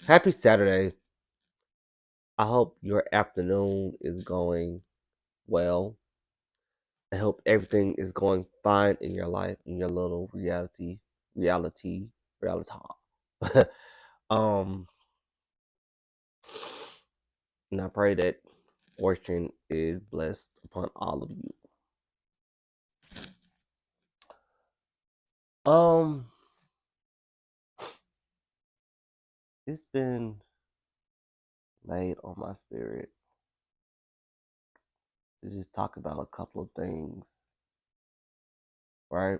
Happy Saturday. I hope your afternoon is going well. I hope everything is going fine in your life, in your little reality. um, and I pray that fortune is blessed upon all of you. Um, it's been laid on my spirit to just talk about a couple of things, right?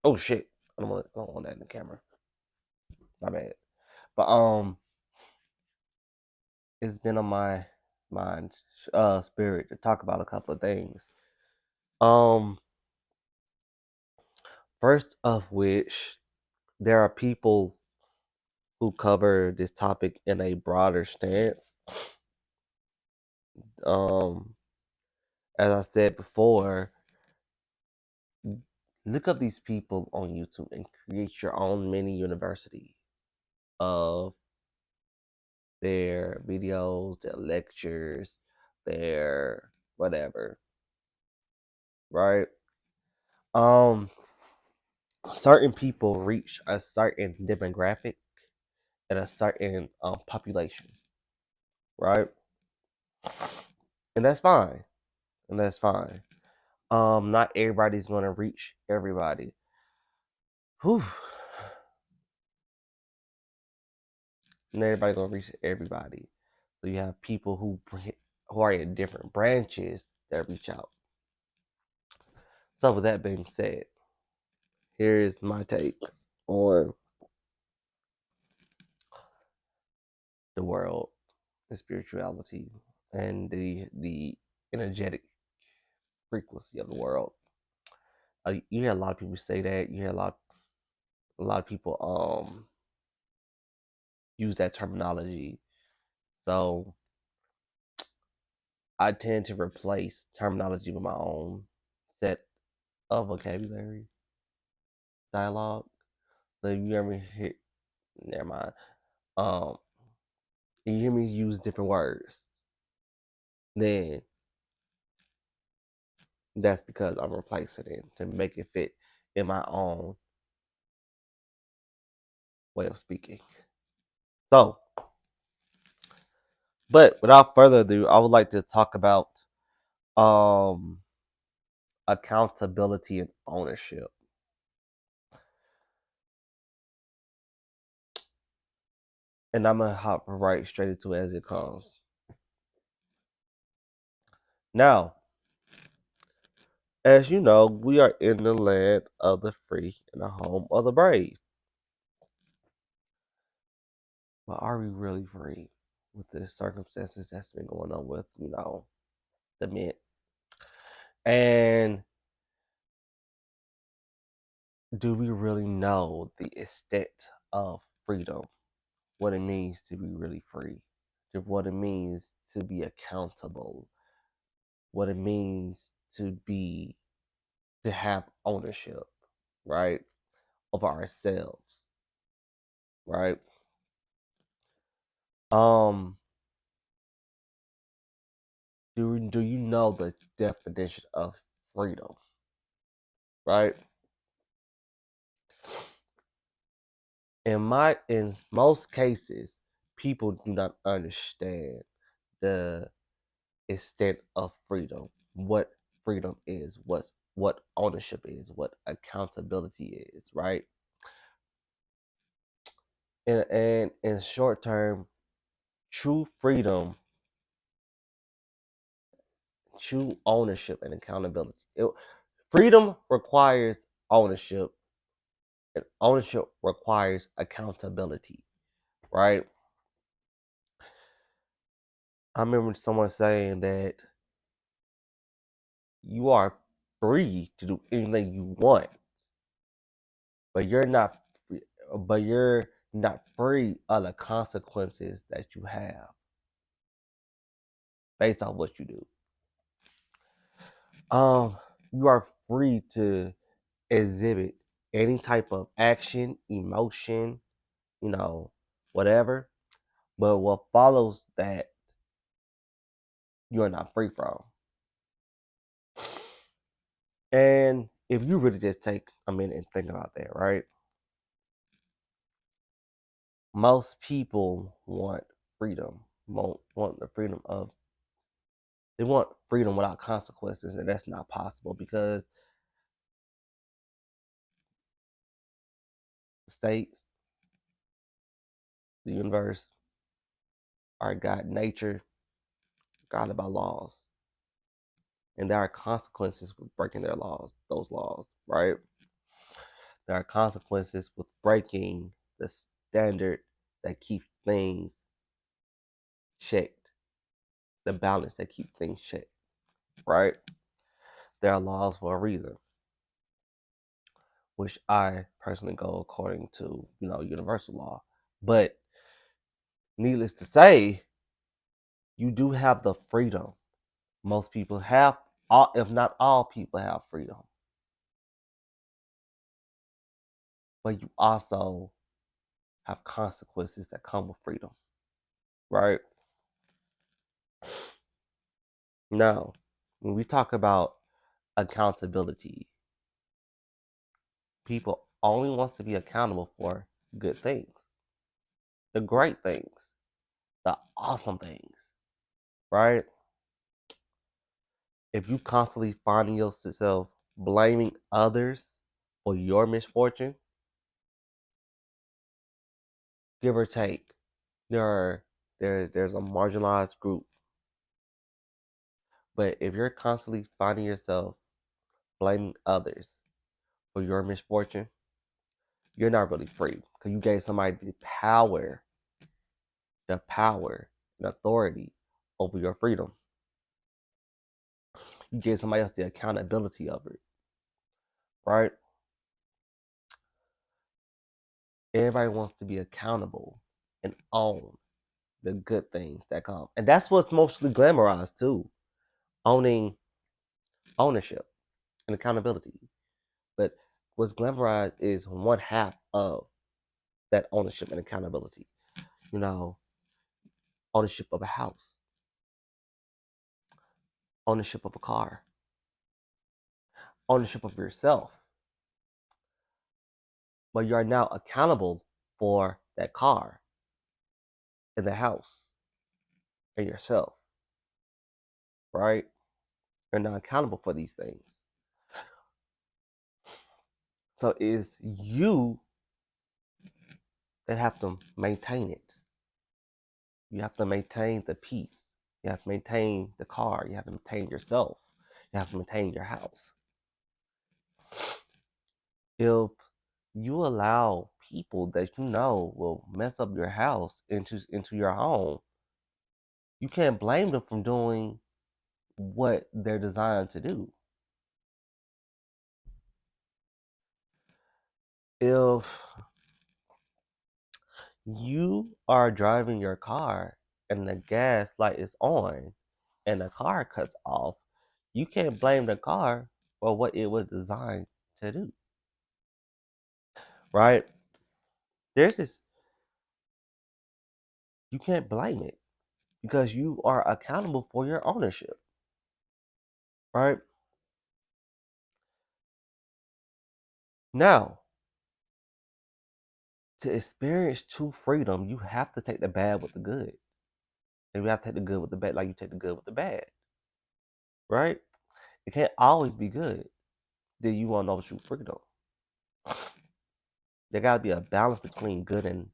Oh shit, I don't want that in the camera. My bad. But it's been on my mind, spirit to talk about a couple of things. Um, First of which, there are people who cover this topic in a broader stance. Um, as I said before, look up these people on YouTube and create your own mini university of their videos, their lectures, their whatever, right? Um, Certain people reach a certain demographic and a certain population, right? And that's fine. And that's fine. Not everybody's gonna reach everybody. Whew. Not everybody gonna reach everybody. So you have people who are in different branches that reach out. So with that being said, here's my take on the world, the spirituality, and the energetic frequency of the world. You hear a lot of people say that. You hear a lot of people use that terminology. So I tend to replace terminology with my own set of vocabulary, dialogue. So if you ever hear, never mind. Um, if you hear me use different words, then that's because I'm replacing it to make it fit in my own way of speaking. So, but without further ado, I would like to talk about um accountability and ownership. And I'm gonna hop right straight into it as it comes. Now, as you know, we are in the land of the free and the home of the brave. But are we really free with the circumstances that's been going on with, the mint? And do we really know the extent of freedom? What it means to be really free? What it means to be accountable? What it means to have ownership, right? Of ourselves, right? Um, do you know the definition of freedom, right? In most cases, people do not understand the extent of freedom, what freedom is, what ownership is, what accountability is, right? And in short term, true freedom, true ownership and accountability. Freedom requires ownership, and ownership requires accountability, right? I remember someone saying that you are free to do anything you want, but you're not free of the consequences that you have based on what you do. Um, you are free to exhibit any type of action, emotion, whatever. But what follows that, you're not free from. And if you really just take a minute and think about that, right? Most people want freedom, want the freedom of, they want freedom without consequences, and that's not possible because the states, the universe, our God, nature, guided by laws. And there are consequences with breaking those laws, right? There are consequences with breaking the standard that keeps things checked, the balance that keeps things checked, right? There are laws for a reason, which I personally go according to, universal law. But needless to say, you do have the freedom. Most people have, all, if not all people have freedom. But you also have consequences that come with freedom, right? Now, when we talk about accountability, people only want to be accountable for good things, the great things, the awesome things, right? If you constantly find yourself blaming others for your misfortune, give or take, there's a marginalized group. But if you're constantly finding yourself blaming others for your misfortune, you're not really free because you gave somebody the power and authority over your freedom. You gave somebody else the accountability of it, right? Everybody wants to be accountable and own the good things that come. And that's what's mostly glamorized too. Owning ownership and accountability. But what's glamorized is one half of that ownership and accountability. You know, ownership of a house, ownership of a car, ownership of yourself. But you are now accountable for that car and the house and yourself, right? You're not accountable for these things. So it's you that have to maintain it. You have to maintain the peace. You have to maintain the car. You have to maintain yourself. You have to maintain your house. If you allow people that you know will mess up your house into your home, you can't blame them from doing what they're designed to do. If you are driving your car and the gas light is on and the car cuts off, you can't blame the car for what it was designed to do, right? There's this, you can't blame it because you are accountable for your ownership, right? Now, to experience true freedom, you have to take the bad with the good. And you have to take the good with the bad, like you take the good with the bad, right? It can't always be good. Then you won't know true freedom. There gotta be a balance between good and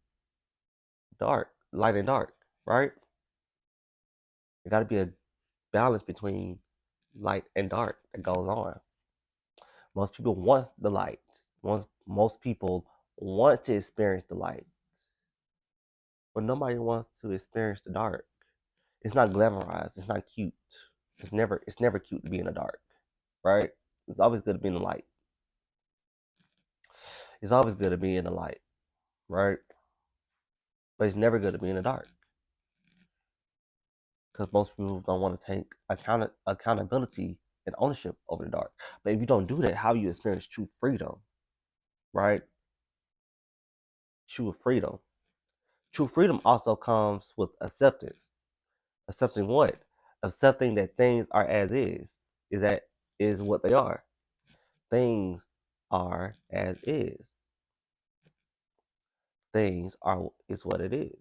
dark, light and dark, right? There gotta be a balance between light and dark that goes on. Most people want the light. Most people want to experience the light, but nobody wants to experience the dark. It's not glamorized. It's not cute. It's never cute to be in the dark, right? It's always good to be in the light. It's always good to be in the light, right? But it's never good to be in the dark because most people don't want to take accountability and ownership over the dark. But if you don't do that, how do you experience true freedom? right? True freedom. True freedom also comes with acceptance. Accepting what? Accepting that things are as is. That is what they are. Things are as is. Things are is what it is.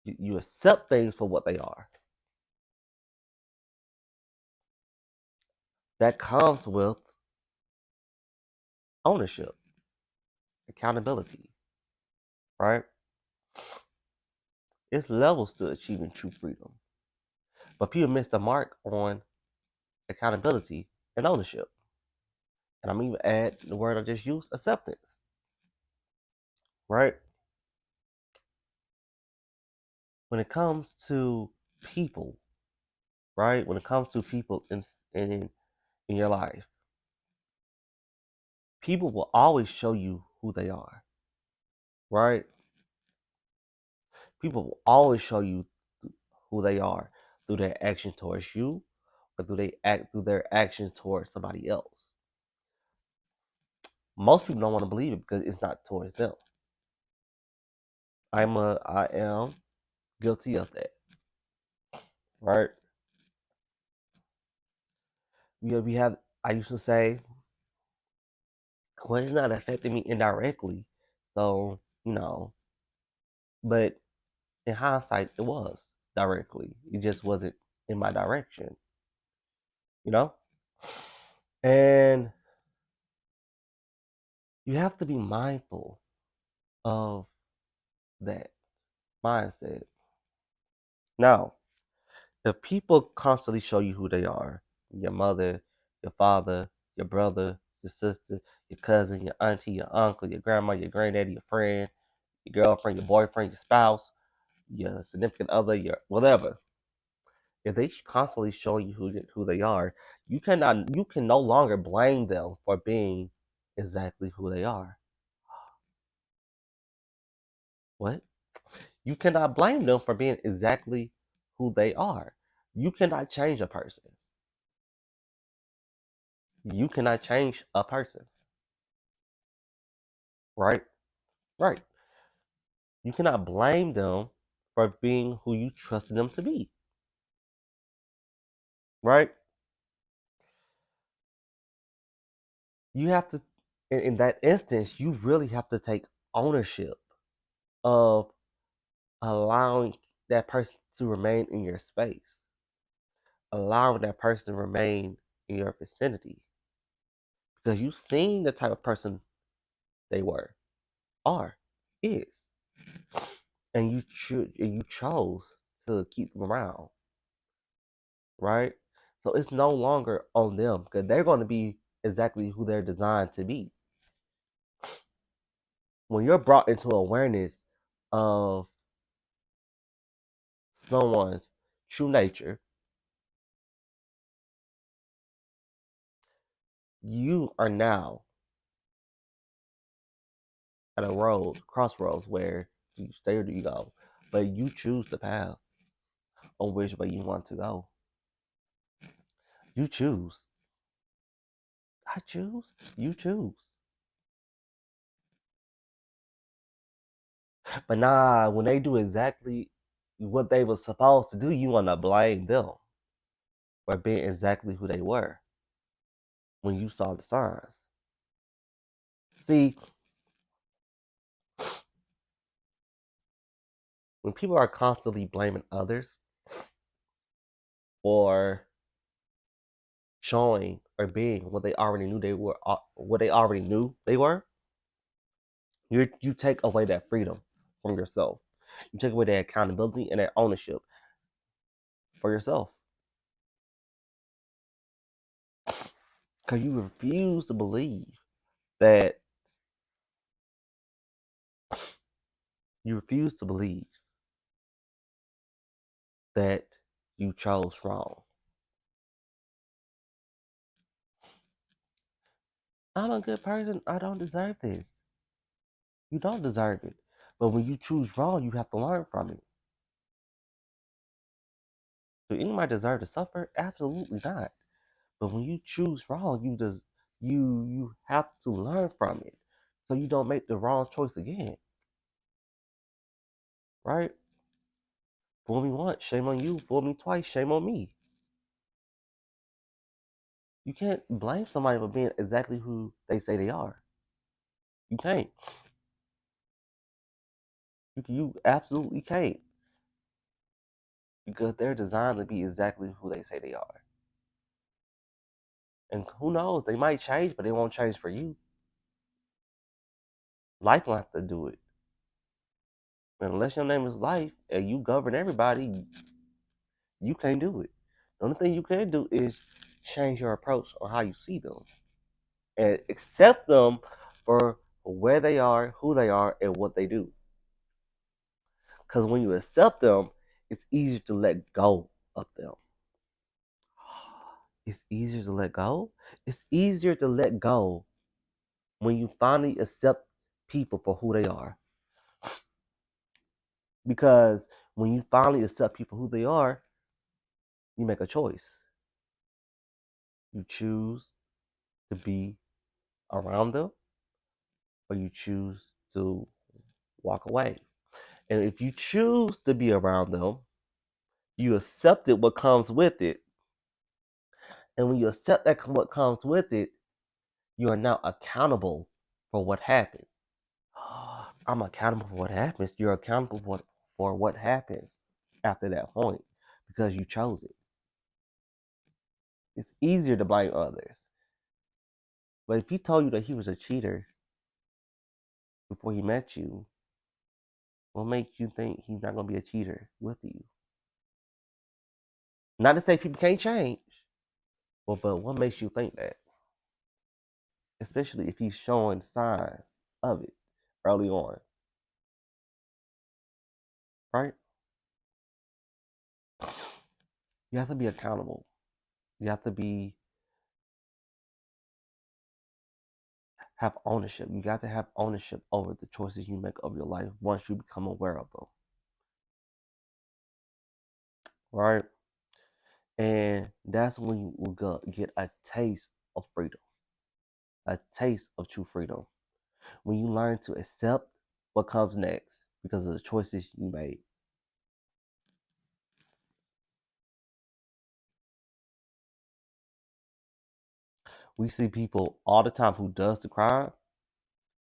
You accept things for what they are. That comes with ownership, accountability, right? It's levels to achieving true freedom. But people miss the mark on accountability and ownership. And I'm even add the word I just used, acceptance, right? When it comes to people, right? When it comes to people in your life, people will always show you who they are, right? People will always show you who they are through their action towards you or through their actions towards somebody else. Most people don't want to believe it because it's not towards them. I am guilty of that, right? We have I used to say, well, it's not affecting me indirectly. So, but in hindsight it was directly. It just wasn't in my direction, you know? And you have to be mindful of that mindset. Now, if people constantly show you who they are, your mother, your father, your brother, your sister, your cousin, your auntie, your uncle, your grandma, your granddaddy, your friend, your girlfriend, your boyfriend, your spouse, your significant other, your whatever, if they constantly show you who they are, you can no longer blame them for being exactly who they are. What? You cannot blame them for being exactly who they are. You cannot change a person. You cannot change a person. Right? Right. You cannot blame them for being who you trusted them to be. Right? You have to, in that instance, you really have to take ownership of allowing that person to remain in your space, allowing that person to remain in your vicinity, because you've seen the type of person they were, are, is, and you chose to keep them around, right? So it's no longer on them because they're going to be exactly who they're designed to be. When you're brought into awareness of someone's true nature, you are now at a crossroads, where do you stay or do you go? But you choose the path on which way you want to go. You choose. I choose. You choose. But nah, when they do exactly what they were supposed to do, you want to blame them for being exactly who they were when you saw the signs. See, when people are constantly blaming others for showing or being what they already knew they were, what they already knew they were, you take away that freedom from yourself. You take away that accountability and that ownership for yourself because you refuse to believe that you refuse to believe that you chose wrong. I'm a good person. I don't deserve this. You don't deserve it. But when you choose wrong, you have to learn from it. Do anybody deserve to suffer? Absolutely not. But when you choose wrong, You have to learn from it so you don't make the wrong choice again, right? Fool me once, shame on you. Fool me twice, shame on me. You can't blame somebody for being exactly who they say they are. You can't. You absolutely can't because they're designed to be exactly who they say they are. And who knows, they might change, but they won't change for you. Life will have to do it. And unless your name is Life and you govern everybody, you can't do it. The only thing you can do is change your approach on how you see them and accept them for where they are, who they are, and what they do. Because when you accept them, it's easier to let go of them. It's easier to let go. It's easier to let go when you finally accept people for who they are. Because when you finally accept people who they are, you make a choice. You choose to be around them or you choose to walk away. And if you choose to be around them, you accepted what comes with it. And when you accept that what comes with it, you are now accountable for what happened. I'm accountable for what happens. You're accountable for what happens after that point because you chose it. It's easier to blame others. But if he told you that he was a cheater before he met you, what makes you think he's not going to be a cheater with you? Not to say people can't change, but what makes you think that? Especially if he's showing signs of it early on, right? You have to be accountable. You have to have ownership. You got to have ownership over the choices you make of your life once you become aware of them, right? And that's when you will get a taste of freedom, a taste of true freedom. When you learn to accept what comes next because of the choices you made. We see people all the time who does the crime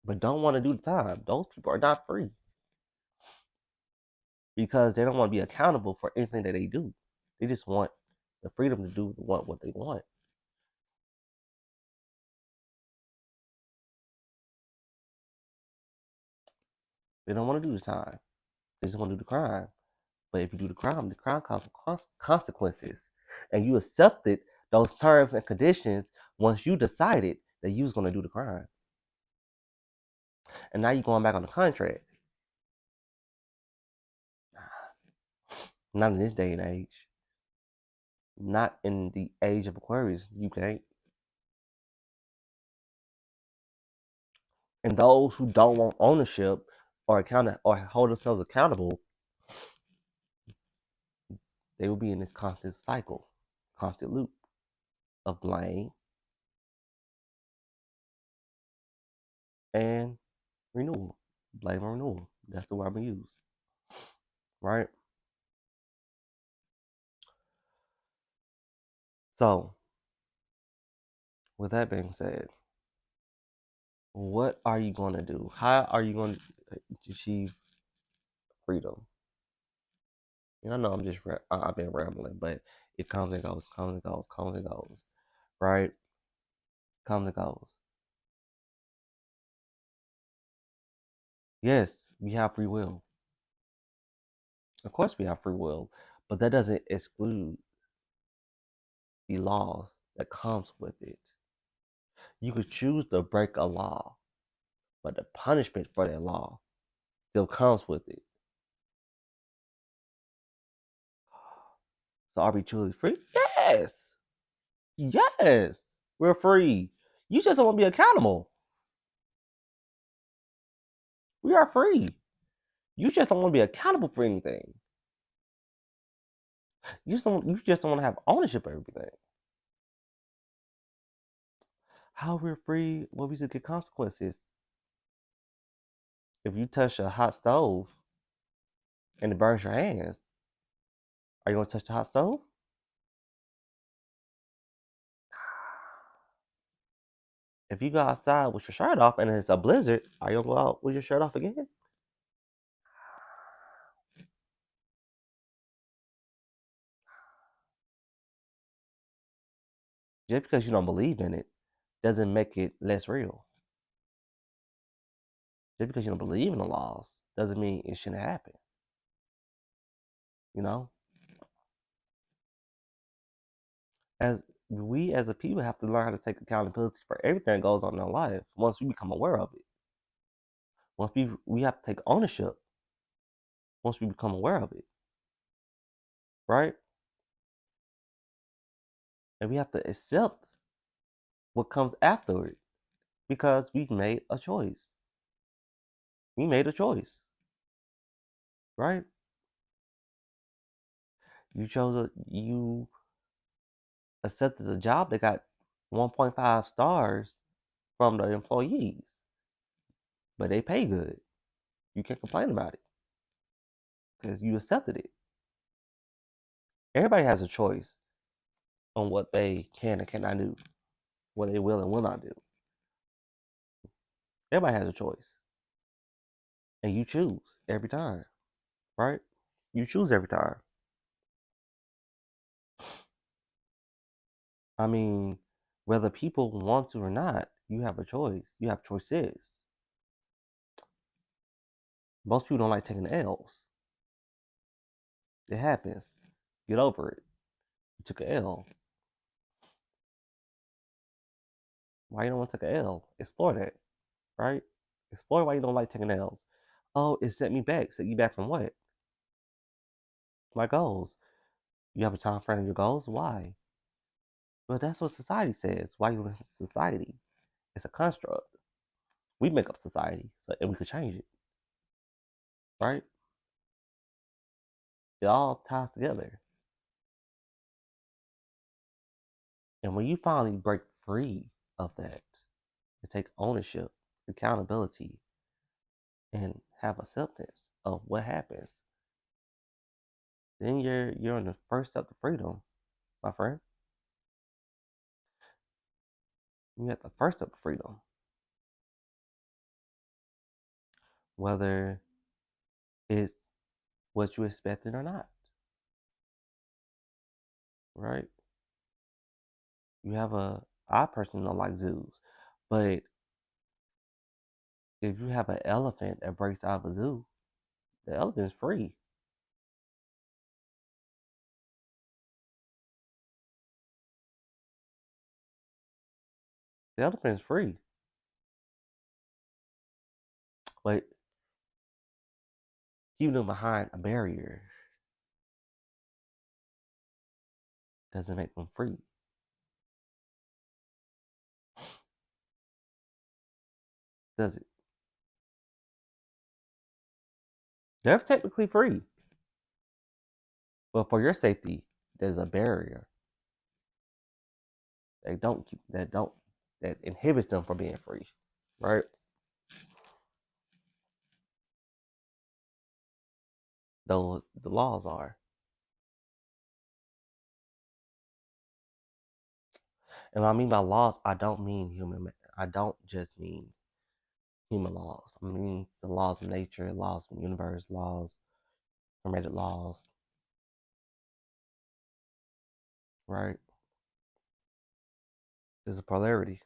but don't want to do the time. Those people are not free because they don't want to be accountable for anything that they do. They just want the freedom to do what they want. They don't want to do the time. They just want to do the crime. But if you do the crime causes consequences, and you accepted those terms and conditions once you decided that you was going to do the crime, and now you're going back on the contract. Not in this day and age. Not in the age of Aquarius. You can't. And those who don't want ownership or hold themselves accountable, they will be in this constant cycle, constant loop of blame and renewal. Blame and renewal. That's the word I'm gonna use. Right? So, with that being said, what are you gonna do? How are you gonna achieve freedom? And I know I've been rambling, but it comes and goes, comes and goes, comes and goes. Right? Comes and goes. Yes, we have free will. Of course, we have free will, but that doesn't exclude the laws that comes with it. You could choose to break a law, but the punishment for that law still comes with it. So are we truly free? Yes. Yes. We're free. You just don't want to be accountable. We are free. You just don't want to be accountable for anything. You just don't want to have ownership of everything. How we're free? Well, we should get consequences. If you touch a hot stove and it burns your hands, are you gonna touch the hot stove? If you go outside with your shirt off and it's a blizzard, are you gonna go out with your shirt off again? Just because you don't believe in it doesn't make it less real. Just because you don't believe in the laws doesn't mean it shouldn't happen. You know, as we as a people have to learn how to take accountability for everything that goes on in our life once we become aware of it. Once we have to take ownership once we become aware of it, right? And we have to accept what comes after it because we've made a choice. We made a choice, right? You accepted a job that got 1.5 stars from the employees, but they pay good. You can't complain about it because you accepted it. Everybody has a choice on what they can and cannot do, what they will and will not do. Everybody has a choice, and you choose every time, right? You choose every time. I mean, whether people want to or not, you have a choice. You have choices. Most people don't like taking L's. It happens. Get over it. You took an L. Why you don't want to take an L? Explore that, right? Explore why you don't like taking L's. Oh, it set me back. Set you back from what? My goals. You have a time frame in your goals? Why? Well, that's what society says. Why you in society? It's a construct. We make up society, so and we could change it, right? It all ties together. And when you finally break free of that and take ownership, accountability, and have acceptance of what happens, then you're on the first step to freedom, my friend. You at the first step to freedom, whether it's what you expected or not, right? You have I personally don't like zoos, but if you have an elephant that breaks out of a zoo, the elephant's free. The elephant's free, but keeping them behind a barrier doesn't make them free, does it? They're technically free, but for your safety, there's a barrier that inhibits them from being free, right? Those the laws are, and when I mean by laws, I don't mean human. I don't just mean human laws. I mean the laws of nature, laws of the universe, laws, hermetic laws, right? There's a polarity.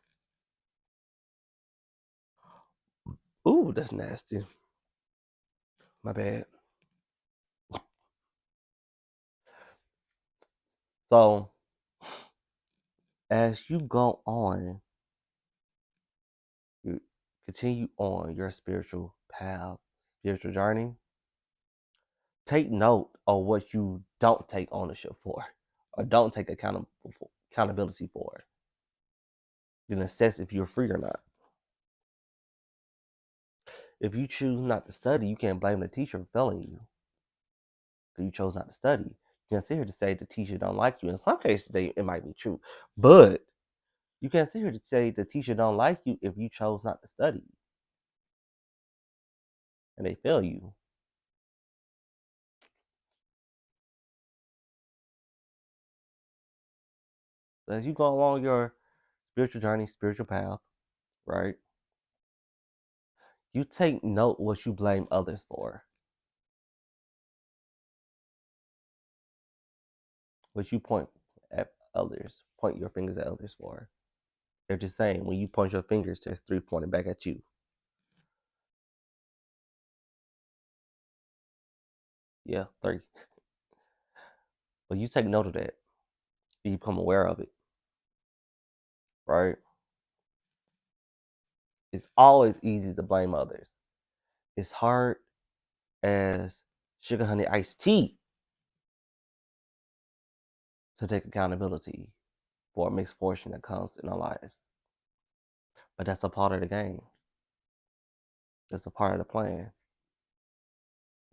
Ooh, that's nasty. My bad. So, as you go on, you continue on your spiritual path, spiritual journey, take note of what you don't take ownership for or don't take accountability for. Then assess if you're free or not. If you choose not to study, you can't blame the teacher for failing you because you chose not to study. You can't sit here to say the teacher don't like you. In some cases, it might be true, but You can't sit here to say the teacher don't like you if you chose not to study and they fail you. So as you go along your spiritual journey, spiritual path, right? You take note what you blame others for. What you point at others, point your fingers at others for. They're just saying when you point your fingers, there's three pointing back at you. Yeah, three. But you take note of that. You become aware of it, right? It's always easy to blame others. It's hard as sugar honey iced tea to take accountability for a misfortune that comes in our lives. But that's a part of the game. That's a part of the plan.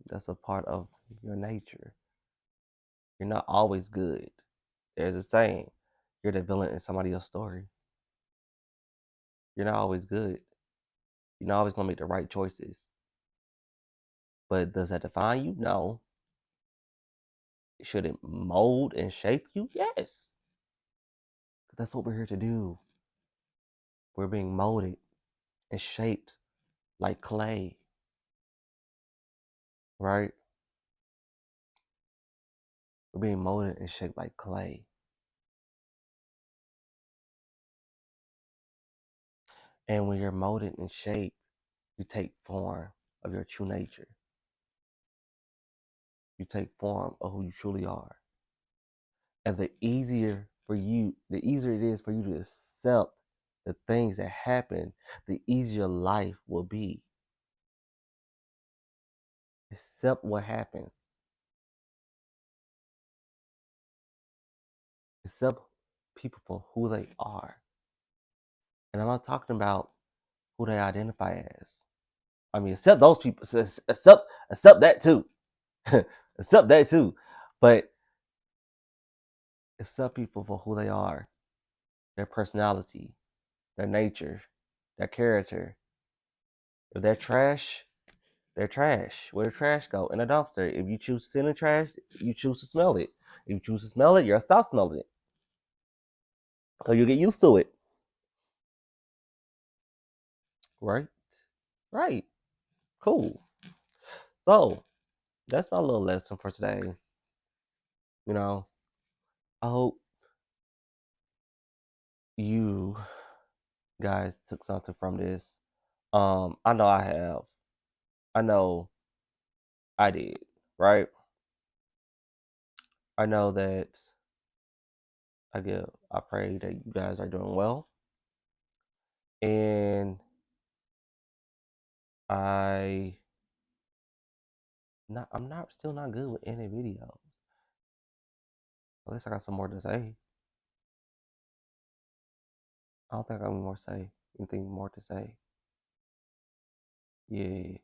That's a part of your nature. You're not always good. There's a saying, you're the villain in somebody else's story. You're not always good. You're not always going to make the right choices. But does that define you? No. Should it mold and shape you? Yes. That's what we're here to do. We're being molded and shaped like clay, right? We're being molded and shaped like clay. And when you're molded and shaped, you take form of your true nature. You take form of who you truly are. And the easier it is for you to accept the things that happen, the easier life will be. Accept what happens. Accept people for who they are. And I'm not talking about who they identify as. I mean, accept those people. Accept that too. Accept that too. But accept people for who they are, their personality, their nature, their character. If they're trash, they're trash. Where the trash go? In a dumpster. If you choose to sit in the trash, you choose to smell it. If you choose to smell it, you'll stop smelling it. So you get used to it. Right? Right. Cool. So that's my little lesson for today. You know, I hope you guys took something from this. I know I have. I know I did, right? I know that I pray that you guys are doing well. And I I'm not still not good with any videos. At least I got some more to say. I don't think I got anything more to say. Yeah.